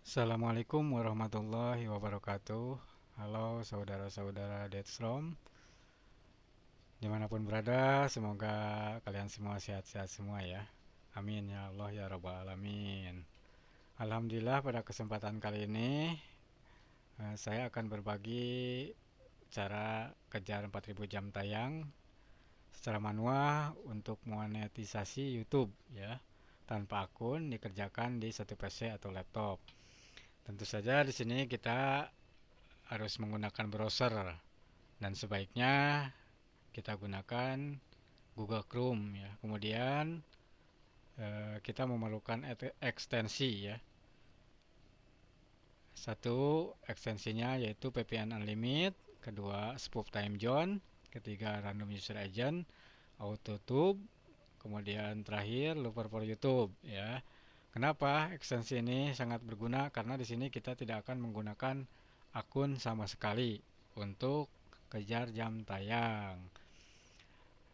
Assalamualaikum warahmatullahi wabarakatuh. Halo saudara-saudara Deathstrom, dimanapun berada, semoga kalian semua sehat-sehat semua ya. Amin ya Allah ya Rabbal Alamin. Alhamdulillah pada kesempatan kali ini saya akan berbagi cara kejar 4000 jam tayang secara manual untuk monetisasi YouTube ya. Tanpa akun dikerjakan di satu PC atau laptop. Tentu saja di sini kita harus menggunakan browser dan sebaiknya kita gunakan Google Chrome ya. Kemudian kita memerlukan ekstensi ya. Satu ekstensinya yaitu VPN Unlimited, kedua Spoof Time Zone, ketiga Random User Agent, AutoTube, kemudian terakhir Looper for YouTube ya. Kenapa ekstensi ini sangat berguna? Karena di sini kita tidak akan menggunakan akun sama sekali untuk kejar jam tayang.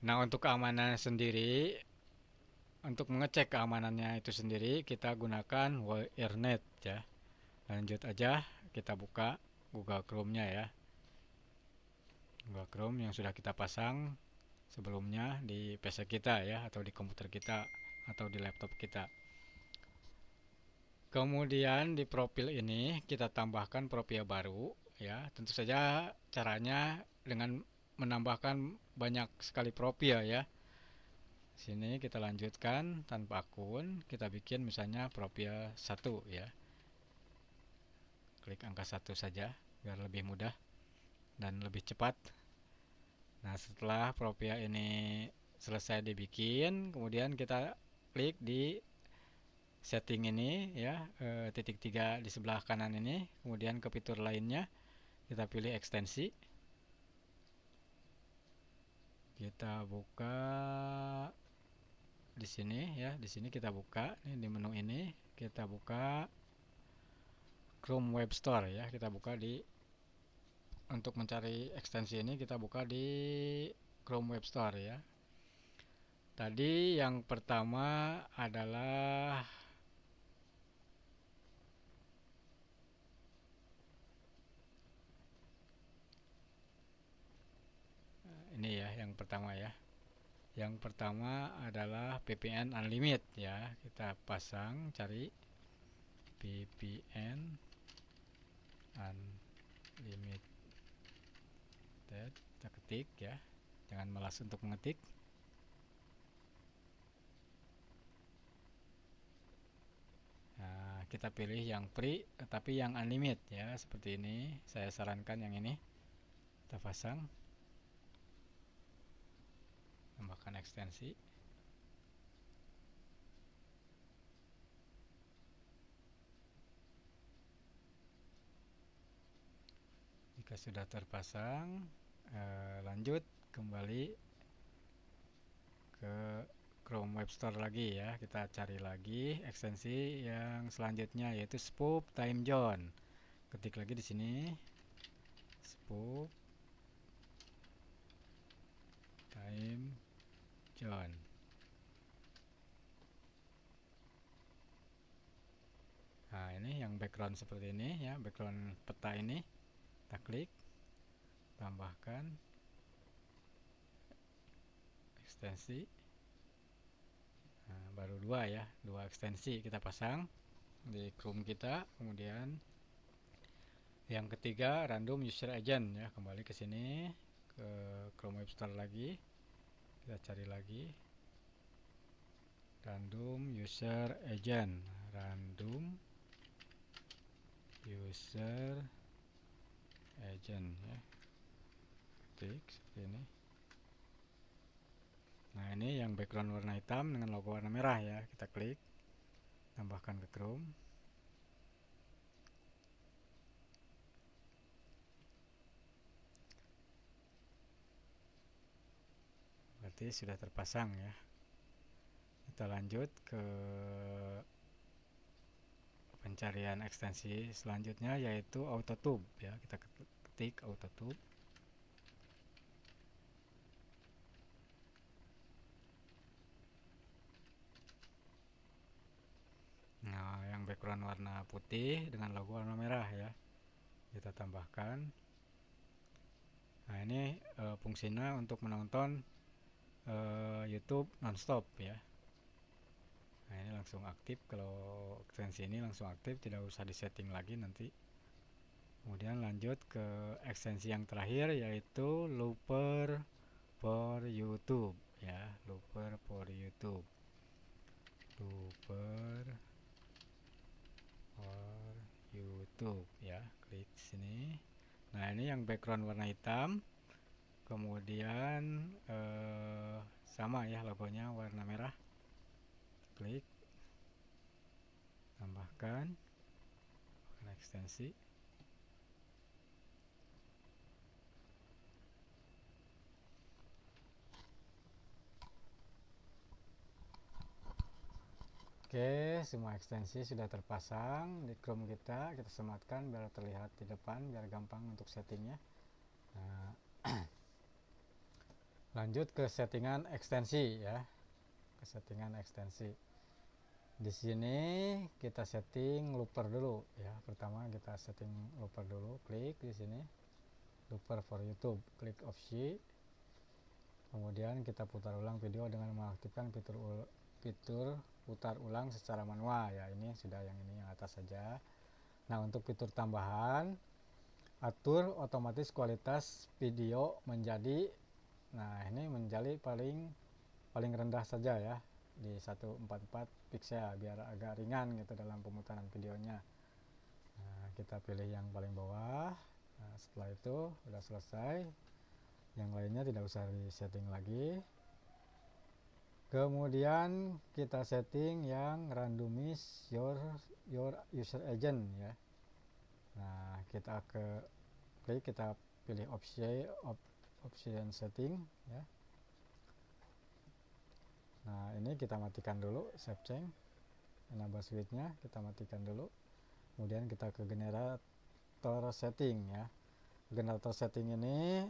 Nah, untuk keamanan sendiri, untuk mengecek keamanannya itu sendiri, kita gunakan WireNet ya. Lanjut aja, kita buka Google Chrome-nya ya. Google Chrome yang sudah kita pasang sebelumnya di PC kita ya, atau di komputer kita, atau di laptop kita. Kemudian di profil ini kita tambahkan profil baru ya. Tentu saja caranya dengan menambahkan banyak sekali profil ya. Sini kita lanjutkan tanpa akun, kita bikin misalnya profil 1 ya. Klik angka 1 saja biar lebih mudah dan lebih cepat. Nah, setelah profil ini selesai dibikin, kemudian kita klik di setting ini ya, titik 3 di sebelah kanan ini, kemudian ke fitur lainnya kita pilih ekstensi. Kita buka di sini ya, di sini kita buka ini di menu ini, kita buka Chrome Web Store ya, kita buka di untuk mencari ekstensi ini kita buka di Chrome Web Store ya. Tadi yang pertama adalah ini ya, yang pertama ya. Yang pertama adalah VPN Unlimited ya. Kita pasang, cari VPN Unlimited. Kita ketik ya. Jangan malas untuk mengetik. Nah, kita pilih yang free tetapi yang unlimited ya, seperti ini. Saya sarankan yang ini. Kita pasang. Tambahkan ekstensi. Jika sudah terpasang, lanjut kembali ke Chrome Web Store lagi ya. Kita cari lagi ekstensi yang selanjutnya yaitu Spoof Time Zone. Ketik lagi di sini Spoof Time Zone. Nah, ini yang background seperti ini ya, background peta ini. Kita klik, tambahkan ekstensi. Nah, baru dua ya, dua ekstensi kita pasang di Chrome kita. Kemudian yang ketiga Random User Agent ya, kembali ke sini ke Chrome Web Store lagi. Kita cari lagi Random User Agent. Random User Agent ya. Klik seperti ini. Nah, ini yang background warna hitam dengan logo warna merah ya. Kita klik, tambahkan ke Chrome. Berarti sudah terpasang ya. Kita lanjut ke pencarian ekstensi selanjutnya yaitu AutoTube ya. Kita ketik AutoTube. Nah, yang background warna putih dengan logo warna merah ya. Kita tambahkan. Nah, ini fungsinya untuk menonton YouTube nonstop ya. Nah, ini langsung aktif. Kalau ekstensi ini langsung aktif, tidak usah disetting lagi nanti. Kemudian lanjut ke ekstensi yang terakhir, yaitu looper for YouTube ya. Looper for YouTube. Looper for YouTube ya. Klik sini. Nah, ini yang background warna hitam. Kemudian sama ya, logonya warna merah. Klik, tambahkan ekstensi. Oke, semua ekstensi sudah terpasang di Chrome kita. Kita sematkan biar terlihat di depan, biar gampang untuk settingnya. Nah, lanjut ke settingan ekstensi ya. Ke settingan ekstensi. Di sini kita setting looper dulu ya. Pertama kita setting looper dulu. Klik di sini. Looper for YouTube. Klik opsi. Kemudian kita putar ulang video dengan mengaktifkan fitur putar ulang secara manual ya. Ini sudah yang atas saja. Nah, untuk fitur tambahan, atur otomatis kualitas video menjadi, nah ini menjadi paling rendah saja ya, di 144 pixel biar agak ringan gitu dalam pemutaran videonya. Nah, kita pilih yang paling bawah. Nah, setelah itu sudah selesai. Yang lainnya tidak usah disetting lagi. Kemudian kita setting yang randomize your user agent ya. Nah, kita kita pilih option setting ya. Nah, ini kita matikan dulu save change. Enable switch-nya kita matikan dulu. Kemudian kita ke generator setting ya. Generator setting ini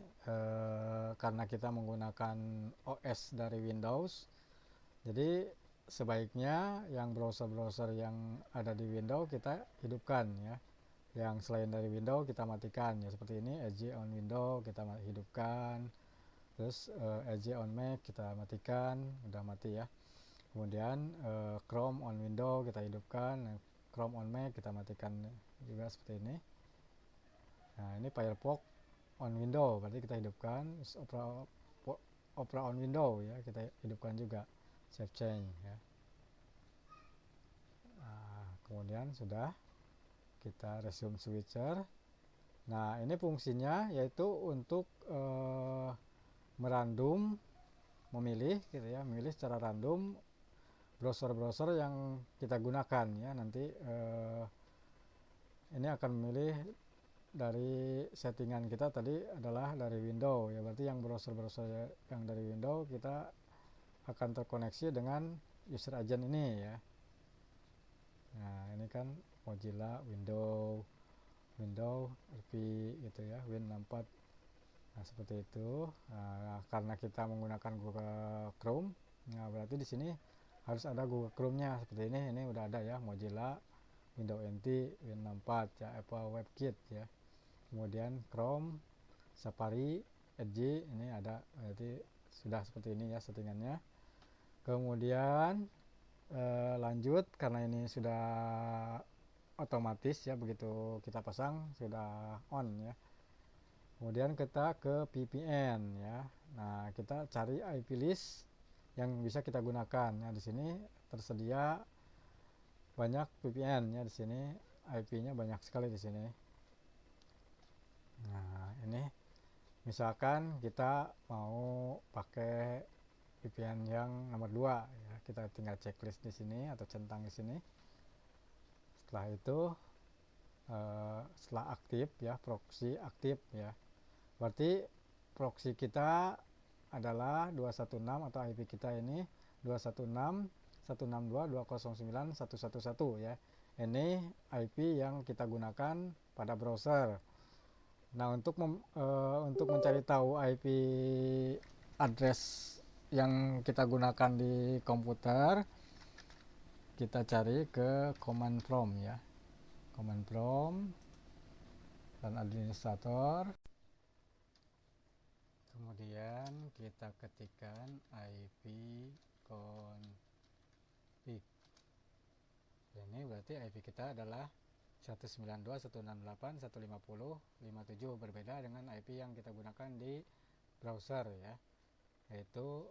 karena kita menggunakan OS dari Windows, jadi sebaiknya yang browser-browser yang ada di Windows kita hidupkan ya. Yang selain dari Windows kita matikan ya, seperti ini Edge on Windows kita hidupkan. Terus Edge on Mac kita matikan, udah mati ya. Kemudian Chrome on Windows kita hidupkan, Chrome on Mac kita matikan juga seperti ini. Nah, ini Firefox on Windows berarti kita hidupkan. Opera on Windows ya kita hidupkan juga. Save change ya. Nah, kemudian sudah kita resume switcher. Nah, ini fungsinya yaitu untuk merandom, memilih gitu ya, memilih secara random browser-browser yang kita gunakan ya. Nanti ini akan memilih dari settingan kita tadi adalah dari Windows ya, berarti yang browser-browser yang dari Windows kita akan terkoneksi dengan user agent ini ya. Nah, ini kan Mozilla, Windows RP gitu ya, Win64. Nah, seperti itu. Nah, karena kita menggunakan Google Chrome, nah berarti di sini harus ada Google Chrome-nya seperti ini. Ini udah ada ya, Mozilla, Windows NT, Win64 ya, Apple WebKit ya. Kemudian Chrome, Safari, Edge ini ada, berarti sudah seperti ini ya settingannya. Kemudian lanjut karena ini sudah otomatis ya, begitu kita pasang sudah on ya. Kemudian kita ke VPN ya. Nah, kita cari IP list yang bisa kita gunakan ya. Di sini tersedia banyak VPN ya, di sini IP-nya banyak sekali di sini. Nah, ini misalkan kita mau pakai VPN yang nomor 2 ya, kita tinggal checklist di sini atau centang di sini. Setelah itu setelah aktif ya, proxy aktif ya, berarti proxy kita adalah 216 atau IP kita ini 216.162.209.111 ya. Ini IP yang kita gunakan pada browser. Nah, untuk mencari tahu IP address yang kita gunakan di komputer, kita cari ke command prompt ya, command prompt dan administrator, kemudian kita ketikkan IP config. Ini berarti IP kita adalah 192.168.150.57, berbeda dengan IP yang kita gunakan di browser ya, yaitu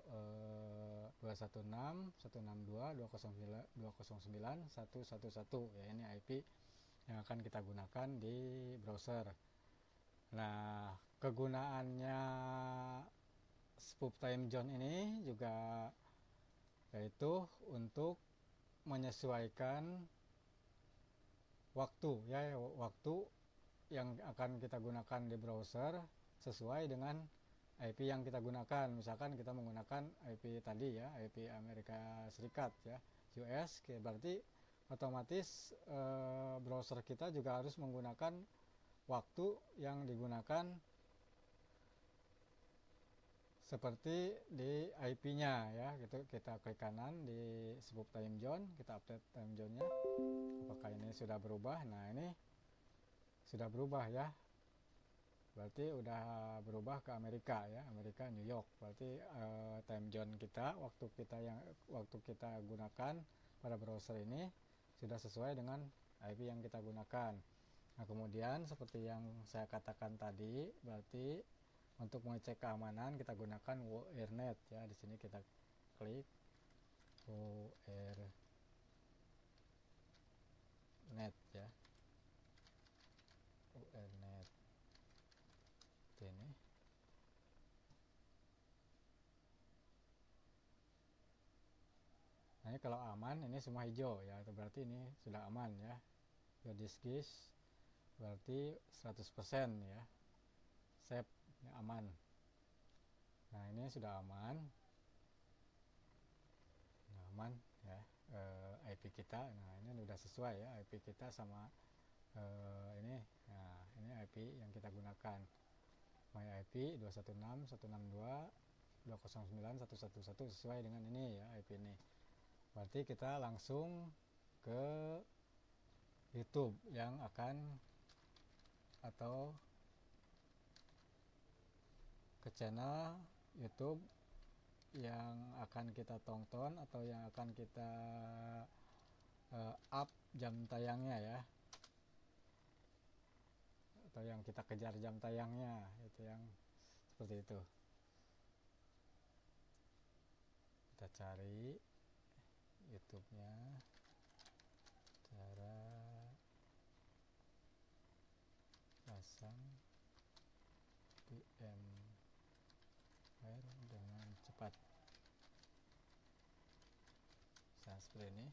216.162.209.111 ya. Ini IP yang akan kita gunakan di browser. Nah, kegunaannya spoof time zone ini juga yaitu untuk menyesuaikan waktu ya, waktu yang akan kita gunakan di browser sesuai dengan IP yang kita gunakan. Misalkan kita menggunakan IP tadi ya, IP Amerika Serikat ya, US, berarti otomatis browser kita juga harus menggunakan waktu yang digunakan seperti di IP-nya ya. Gitu, kita klik kanan di spoof time zone, kita update time zone-nya. Apakah ini sudah berubah? Nah, ini sudah berubah ya. Berarti udah berubah ke Amerika ya, Amerika New York. Berarti time zone kita, waktu kita gunakan pada browser ini sudah sesuai dengan IP yang kita gunakan. Nah, kemudian seperti yang saya katakan tadi, berarti untuk mengecek keamanan kita gunakan WRNet ya. Di sini kita klik WRNet ya. WRNet ini. Nah, ini kalau aman ini semua hijau ya, itu berarti ini sudah aman ya. Your disk is berarti 100% ya. Safe, ini aman. Nah, ini sudah aman. Nah, aman ya. IP kita, nah ini sudah sesuai ya, IP kita sama ini. Nah, ini IP yang kita gunakan. My IP 216.162.209.111 sesuai dengan ini ya, IP ini. Berarti kita langsung ke YouTube yang akan, atau ke channel YouTube yang akan kita tonton atau yang akan kita up jam tayangnya ya, atau yang kita kejar jam tayangnya, itu yang seperti itu. Kita cari YouTube-nya, cara pasang VMware dengan cepat. Nah, seperti ini.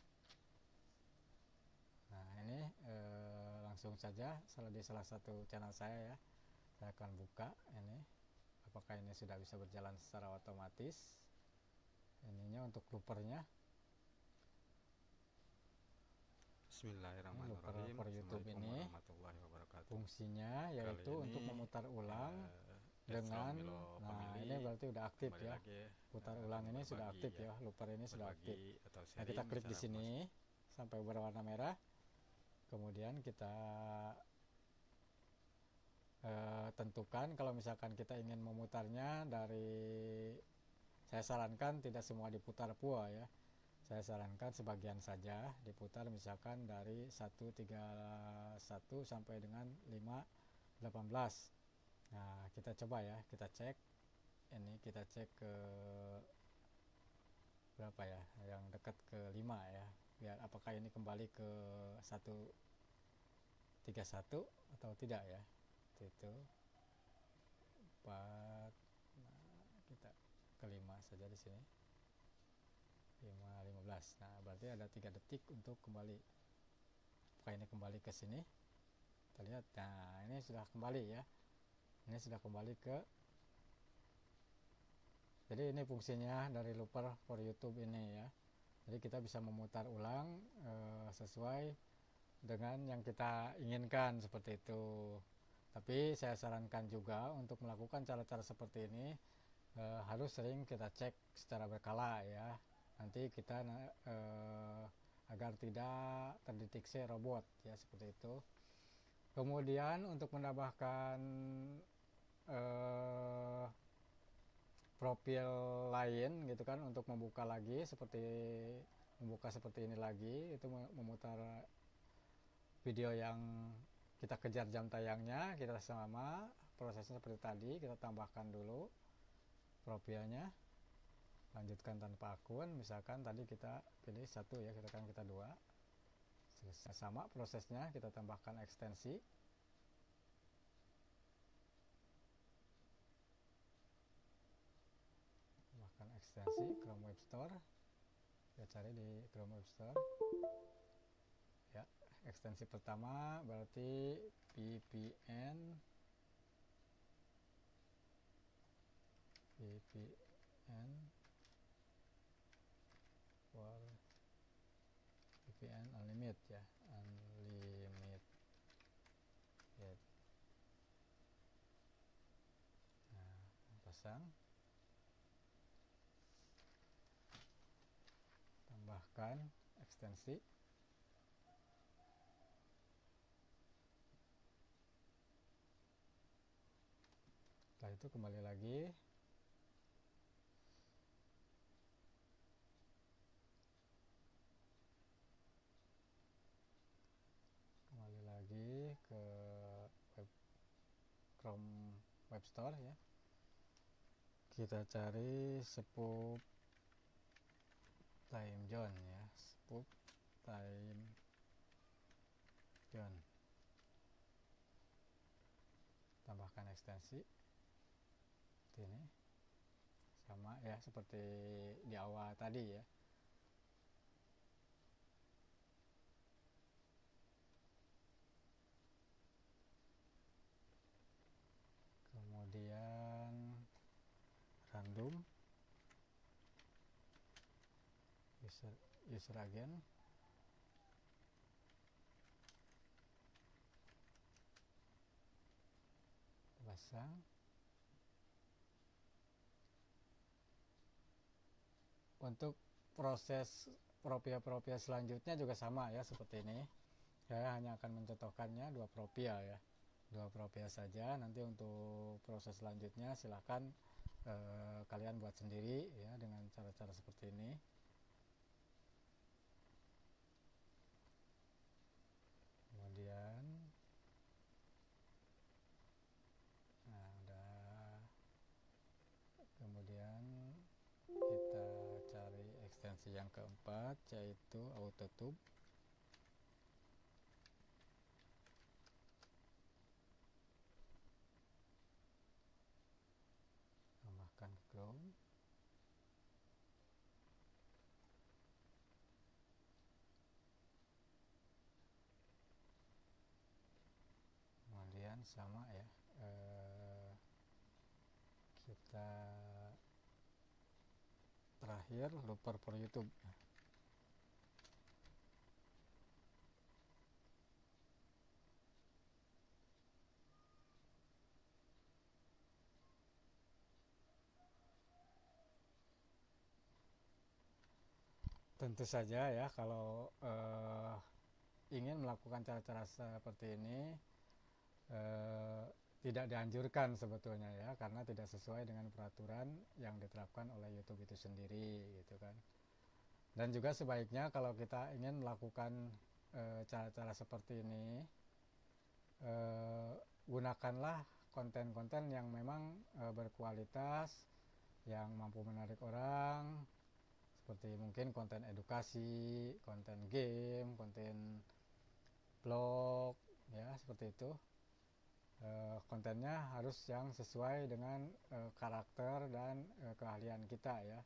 Nah, ini langsung saja di salah satu channel saya ya. Saya akan buka ini. Apakah ini sudah bisa berjalan secara otomatis? Ininya untuk loopernya. Bismillahirrahmanirrahim. Looper YouTube ini fungsinya yaitu untuk memutar ulang dengan, nah ini berarti udah aktif ya. Putar ulang ini sudah aktif ya, looper ini sudah aktif. Nah, kita klik di sini sampai berwarna merah. Kemudian kita tentukan kalau misalkan kita ingin memutarnya dari, saya sarankan tidak semua diputar pua ya. Saya sarankan sebagian saja diputar, misalkan dari 131 sampai dengan 518. Nah, kita coba ya, kita cek. Ini kita cek ke berapa ya, yang dekat ke 5 ya. Biar apakah ini kembali ke 131 atau tidak ya. Itu 4. Nah, kita ke 5 saja di sini. 15. Nah, berarti ada 3 detik untuk kembali. Apakah ini kembali ke sini? Kita lihat. Nah, ini sudah kembali ya. Ini sudah kembali ke. Jadi ini fungsinya dari looper for YouTube ini ya. Jadi kita bisa memutar ulang sesuai dengan yang kita inginkan, seperti itu. Tapi saya sarankan juga untuk melakukan cara-cara seperti ini harus sering kita cek secara berkala ya. Nanti kita agar tidak terdeteksi robot ya, seperti itu. Kemudian untuk menambahkan eh, profil lain gitu kan, untuk membuka lagi seperti ini lagi, itu memutar video yang kita kejar jam tayangnya, kita sama prosesnya seperti tadi, kita tambahkan dulu profilnya, lanjutkan tanpa akun, misalkan tadi kita pilih 1 ya, kita 2, sama prosesnya, kita tambahkan ekstensi, Chrome Web Store, kita cari di Chrome Web Store ya. Ekstensi pertama berarti VPN for VPN Unlimited ya, Unlimited. Nah, pasang, tambahkan ekstensi. Setelah itu kembali lagi, ke Chrome Web Store ya, kita cari spoop time zone ya, spoop time zone, tambahkan ekstensi seperti ini, sama ya seperti di awal tadi ya. Kemudian random user agent, pasang. Untuk proses profil selanjutnya juga sama ya, seperti ini. Saya hanya akan mencontohkannya 2 profil ya, 2 profil saja. Nanti untuk proses selanjutnya silahkan kalian buat sendiri ya, dengan cara-cara seperti ini. Kemudian kemudian kita cari ekstensi yang keempat, yaitu AutoTube. Tambahkan Chrome. Kemudian sama ya, kita terakhir looper for YouTube. Tentu saja ya, kalau ingin melakukan cara-cara seperti ini tidak dianjurkan sebetulnya ya, karena tidak sesuai dengan peraturan yang diterapkan oleh YouTube itu sendiri gitu kan. Dan juga sebaiknya kalau kita ingin melakukan cara-cara seperti ini, gunakanlah konten-konten yang memang berkualitas, yang mampu menarik orang, seperti mungkin konten edukasi, konten game, konten blog ya, seperti itu. Kontennya harus yang sesuai dengan karakter dan keahlian kita ya,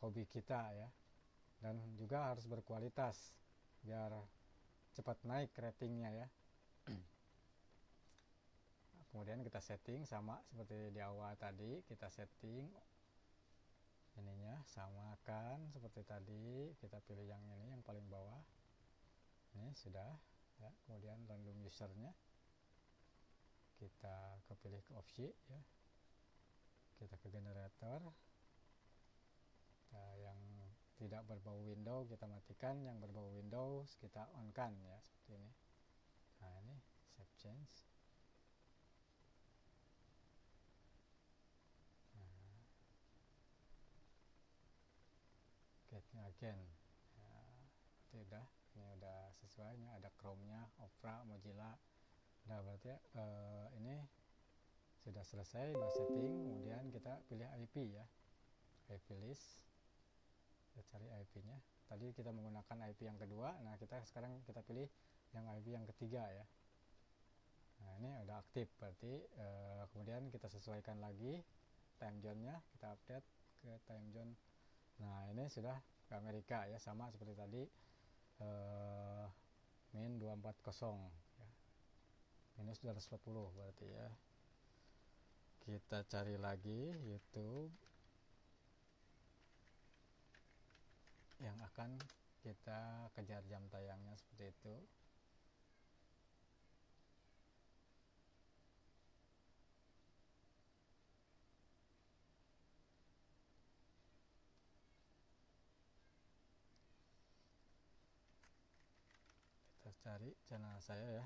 hobi kita ya, dan juga harus berkualitas biar cepat naik ratingnya ya. Kemudian kita setting sama seperti di awal tadi, kita setting ininya, samakan seperti tadi, kita pilih yang ini, yang paling bawah ini sudah ya. Kemudian random usernya kita kepilih ke opsi ya, kita ke generator, kita yang tidak berbau window kita matikan, yang berbau Windows kita on kan ya, seperti ini. Nah ini save change. Nah, get-nya again ya, itu udah, ini udah sesuai, ini ada Chrome-nya, Opera, Mozilla. Nah berarti ini sudah selesai bahas setting. Kemudian kita pilih IP ya, IP list, kita cari IP-nya. Tadi kita menggunakan IP yang kedua, nah sekarang kita pilih yang IP yang ketiga ya. Nah ini udah aktif berarti. Kemudian kita sesuaikan lagi time zone-nya, kita update ke time zone. Nah ini sudah ke Amerika ya, sama seperti tadi, min 240 ya, minus 240 berarti ya. Kita cari lagi YouTube yang akan kita kejar jam tayangnya, seperti itu. Kita cari channel saya ya.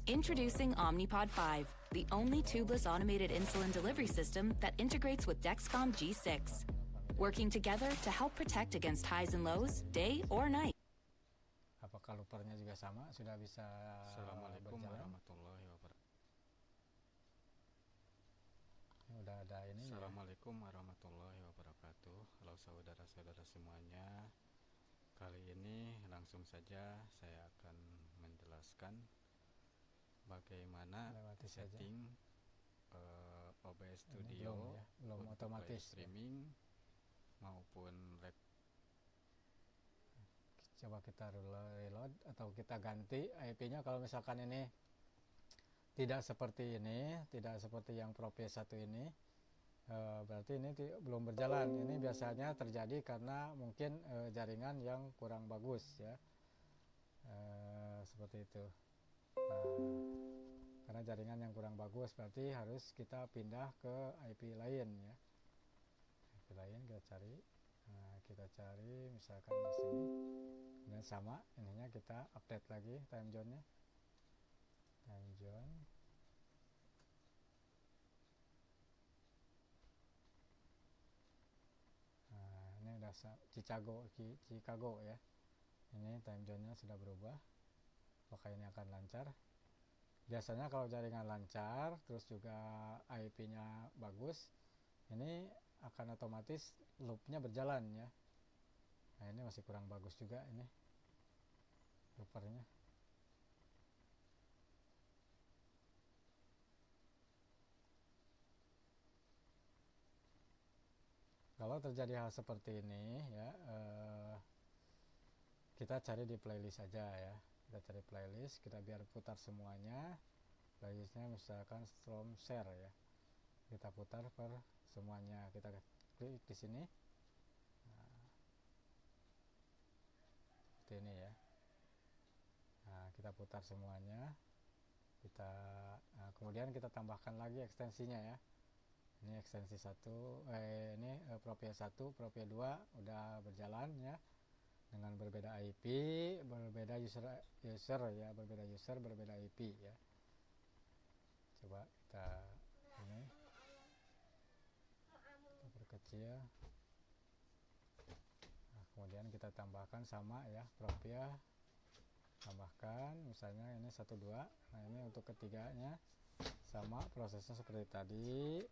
Introducing Omnipod 5, the only tubeless automated insulin delivery system that integrates with Dexcom G6, working together to help protect against highs and lows, day or night. Apakah loopernya juga sama? Sudah bisa Assalamualaikum berjalan? warahmatullahi wabarakatuh. Ini udah ada ini ya. Assalamualaikum warahmatullahi wabarakatuh. Halo saudara-saudara semuanya. Kali ini langsung saja saya akan menjelaskan bagaimana Lewati saja. setting OBS Ini Studio belum untuk otomatis live ya. streaming maupun Coba kita reload atau kita ganti IP-nya. Kalau misalkan ini tidak seperti ini, tidak seperti yang Pro P1 ini, berarti ini belum berjalan. Ini biasanya terjadi karena mungkin jaringan yang kurang bagus ya, seperti itu. Nah, karena jaringan yang kurang bagus berarti harus kita pindah ke IP lain ya. IP lain kita cari. Nah, kita cari misalkan di sini. Dan sama ininya kita update lagi time zone-nya. Time zone. Nah, ini udah Chicago ya. Ini time zone-nya sudah berubah. Apakah ini akan lancar? Biasanya kalau jaringan lancar, terus juga IP-nya bagus, ini akan otomatis loop-nya berjalan ya. Nah ini masih kurang bagus juga ini loopernya. Kalau terjadi hal seperti ini ya, kita cari di playlist saja ya. Kita cari playlist, kita biar putar semuanya. Playlistnya misalkan Strom Share ya. Kita putar per semuanya. Kita klik di sini. Nah, seperti ini ya. Nah, kita putar semuanya. Kemudian kita tambahkan lagi ekstensinya ya. Ini ekstensi 1, ini Pro P1, Pro P2 udah berjalan ya. Dengan berbeda IP, berbeda user ya, berbeda user, berbeda IP ya. Coba kita perkecil. Nah, kemudian kita tambahkan sama ya, Propia. Tambahkan misalnya ini 1 2. Nah, ini untuk ketiganya sama prosesnya seperti tadi.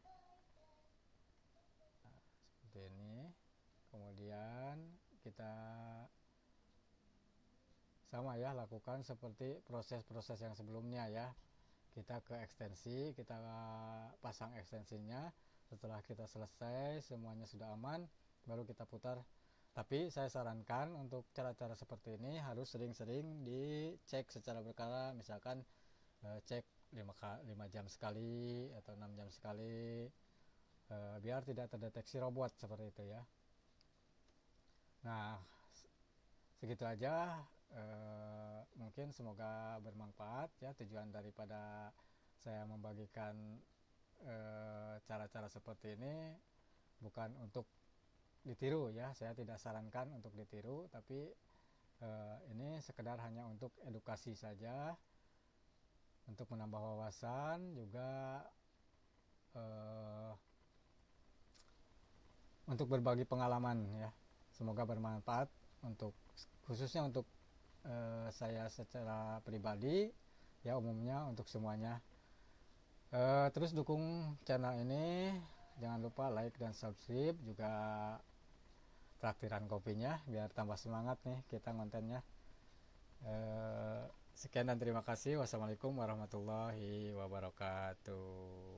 Nah, seperti ini. Kemudian kita sama ya, lakukan seperti proses-proses yang sebelumnya ya. Kita ke ekstensi, kita pasang ekstensinya. Setelah kita selesai, semuanya sudah aman, baru kita putar. Tapi saya sarankan untuk cara-cara seperti ini harus sering-sering dicek secara berkala. Misalkan cek 5 jam sekali atau 6 jam sekali, biar tidak terdeteksi robot seperti itu ya. Nah, segitu aja. Mungkin semoga bermanfaat ya. Tujuan daripada saya membagikan cara-cara seperti ini bukan untuk ditiru ya, saya tidak sarankan untuk ditiru, tapi ini sekedar hanya untuk edukasi saja, untuk menambah wawasan juga, eh, untuk berbagi pengalaman ya. Semoga bermanfaat untuk khususnya untuk saya secara pribadi ya, umumnya untuk semuanya. Terus dukung channel ini, jangan lupa like dan subscribe, juga traktiran kopinya biar tambah semangat nih kita kontennya. Sekian dan terima kasih. Wassalamualaikum warahmatullahi wabarakatuh.